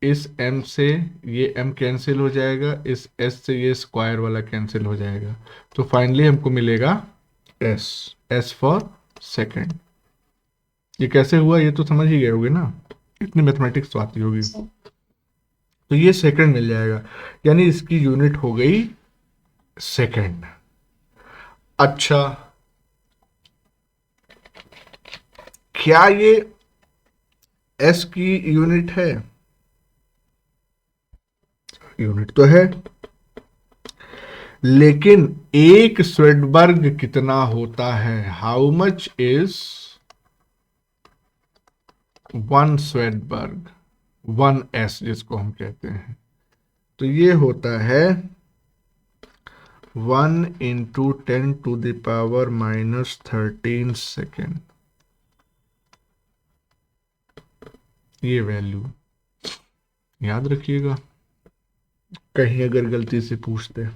इस m से ये m कैंसिल हो जाएगा, इस s से ये स्क्वायर वाला कैंसिल हो जाएगा, तो फाइनली हमको मिलेगा s, s फॉर सेकंड। ये कैसे हुआ ये तो समझ ही गए होगे ना, इतनी मैथमेटिक्स तो आती होगी। है। तो ये सेकंड मिल जाएगा, यानी इसकी यूनिट हो गई सेकंड। अच्छा, क्या ये s की यूनिट है, यूनिट तो है, लेकिन एक स्वेडबर्ग कितना होता है, how much is one Svedberg, one S जिसको हम कहते हैं, तो ये होता है 1 × 10⁻⁻13 सेकेंड, ये वैल्यू याद रखिएगा, कहीं अगर गलती से पूछते।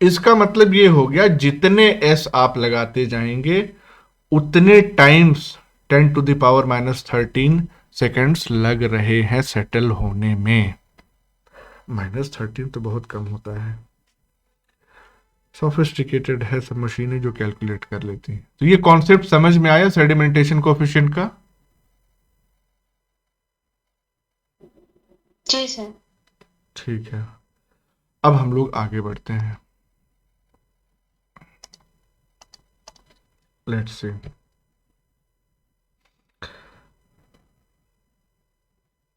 इसका मतलब ये हो गया, जितने एस आप लगाते जाएंगे उतने टाइम्स 10⁻⁻13 सेकेंड्स लग रहे हैं सेटल होने में। -13 तो बहुत कम होता है, सोफिस्टिकेटेड है सब मशीनें जो कैलकुलेट कर लेती हैं। तो ये कॉन्सेप्ट समझ में आया सेडिमेंटेशन कोएफिशिएंट का? जी सर। ठीक है, अब हम लोग आगे बढ़ते हैं, लेट्स सी।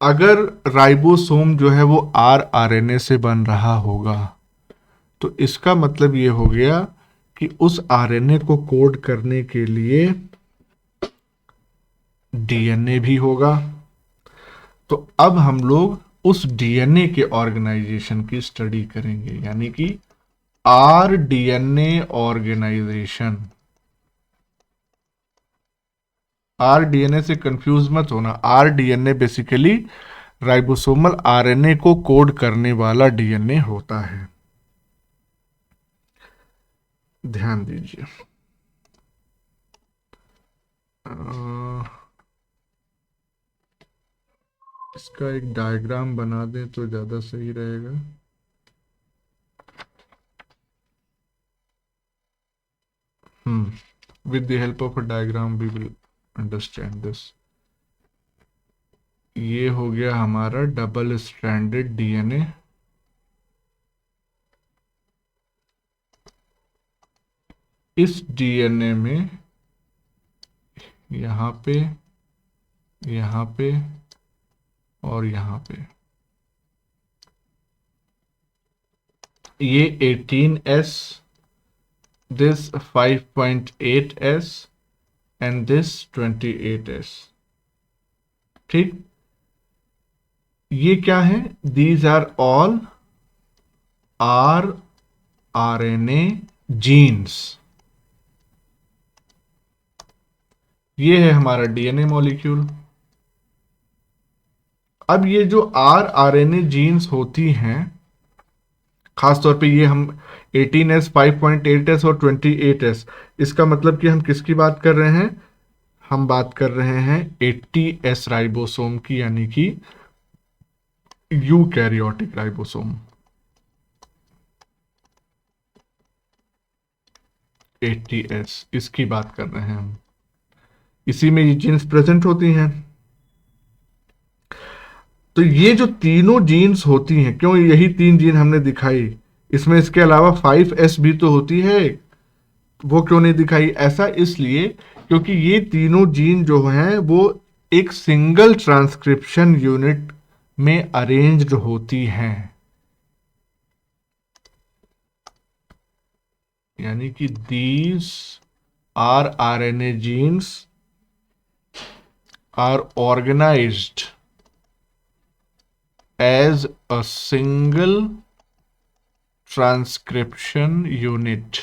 अगर राइबोसोम जो है वो आरएनए से बन रहा होगा, तो इसका मतलब ये हो गया कि उस आरएनए को कोड करने के लिए डीएनए भी होगा। तो अब हम लोग उस डीएनए के ऑर्गेनाइजेशन की स्टडी करेंगे, यानी कि आरडीएनए ऑर्गेनाइजेशन। आरडीएनए से कंफ्यूज मत होना, आरडीएनए बेसिकली राइबोसोमल आरएनए को कोड करने वाला डीएनए होता है, ध्यान दीजिए। इसका एक डायग्राम बना दें तो ज्यादा सही रहेगा। With the help of a diagram we will understand this. ये हो गया हमारा डबल स्ट्रैंडेड डीएनए, इस डीएनए में यहाँ पे, यहाँ पे और यहाँ पे ये 18S, this 5.8S and this 28S, ठीक। ये क्या है, these are all R RNA genes, ये है हमारा डीएनए मॉलिक्यूल। अब ये जो आरएनए जीन्स होती हैं, खासतौर पे ये हम 18S, 5.8S और 28S, इसका मतलब कि हम किसकी बात कर रहे हैं? हम बात कर रहे हैं 80S राइबोसोम की, यानी कि यूकैरियोटिक राइबोसोम। 80S इसकी बात कर रहे हैं हम, इसी में ये जीन्स प्रेजेंट होती हैं। तो ये जो तीनों जीन्स होती हैं, क्यों यही 3 जीन हमने दिखाई, इसमें इसके अलावा 5S भी तो होती है, वो क्यों नहीं दिखाई? ऐसा इसलिए क्योंकि ये तीनों जीन जो हैं वो एक सिंगल ट्रांसक्रिप्शन यूनिट में अरेंज्ड होती हैं, यानी कि these RNA genes are organised as a single transcription unit.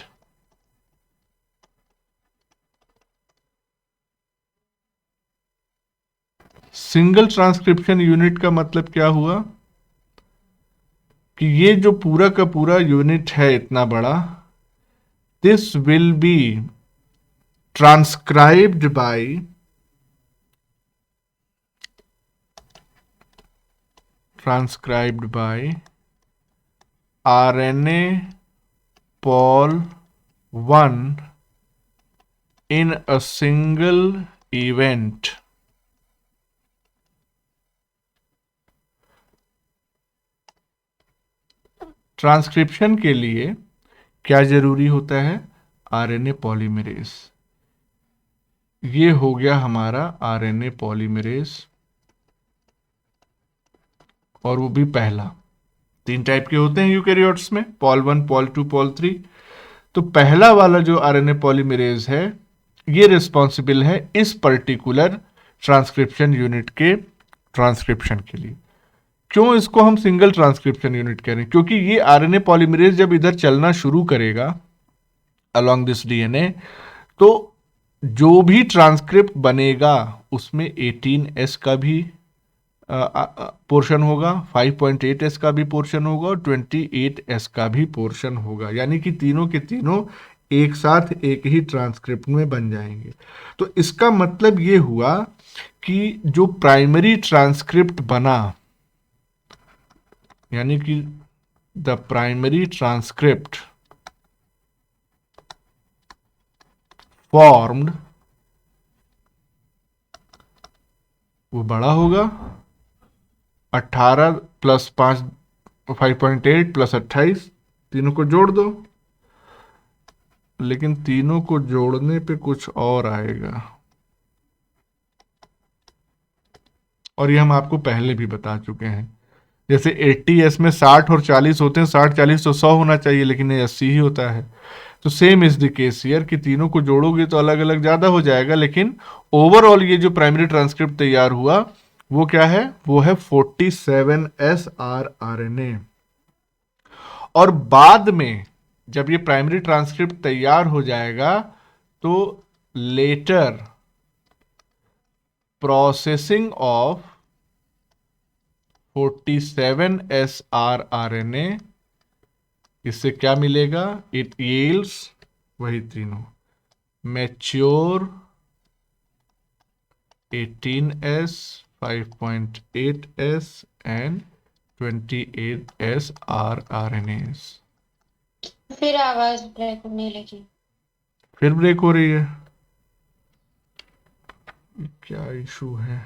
Single transcription unit का मतलब क्या हुआ कि ये जो पूरा का पूरा यूनिट है इतना बड़ा, this will be transcribed by RNA Pol 1 in a single event. ट्रांसक्रिप्शन के लिए क्या जरूरी होता है? RNA polymerase. ये हो गया हमारा आरएनए पॉलीमरेज, और वो भी पहला। 3 टाइप के होते हैं यूकैरियोट्स में, पॉल 1, पॉल 2, पॉल 3। तो पहला वाला जो आरएनए पॉलीमरेज है, ये रिस्पॉन्सिबल है इस पर्टिकुलर ट्रांसक्रिप्शन यूनिट के ट्रांसक्रिप्शन के लिए। क्यों इसको हम सिंगल ट्रांसक्रिप्शन यूनिट कह रहे हैं? क्योंकि ये आरएनए पॉलीमरेज जब इधर चलना शुरू करेगा अलोंग दिस डीएनए, तो जो भी ट्रांसक्रिप्ट बनेगा उसमें 18S का भी पोर्शन होगा, 5.8S का भी पोर्शन होगा और 28S का भी पोर्शन होगा, यानी कि तीनों के तीनों एक साथ एक ही ट्रांसक्रिप्ट में बन जाएंगे। तो इसका मतलब ये हुआ कि जो प्राइमरी ट्रांसक्रिप्ट बना, यानी कि द प्राइमरी ट्रांसक्रिप्ट फॉर्म्ड, वो बड़ा होगा। 18 + 5 5.8 + 28, तीनों को जोड़ दो। लेकिन तीनों को जोड़ने पे कुछ और आएगा, और ये हम आपको पहले भी बता चुके हैं। जैसे 80S में 60 और 40 होते हैं, 60 40 तो 100 होना चाहिए, लेकिन ये 80 ही होता है। तो same is the case here कि तीनों को जोड़ोगे तो अलग अलग ज्यादा हो जाएगा, लेकिन ओवरऑल ये जो प्राइमरी ट्रांसक्रिप्ट तैयार हुआ वो क्या है? वो है 47S आरएनए। और बाद में जब ये प्राइमरी ट्रांसक्रिप्ट तैयार हो जाएगा तो letter processing of 47S RNA, इससे क्या मिलेगा? इट यील्ड्स वही तीनों, mature 18S, 5.8S and 28S RNS. फिर आवाज ब्रेक होने लगी। फिर ब्रेक हो रही है, क्या इशू है?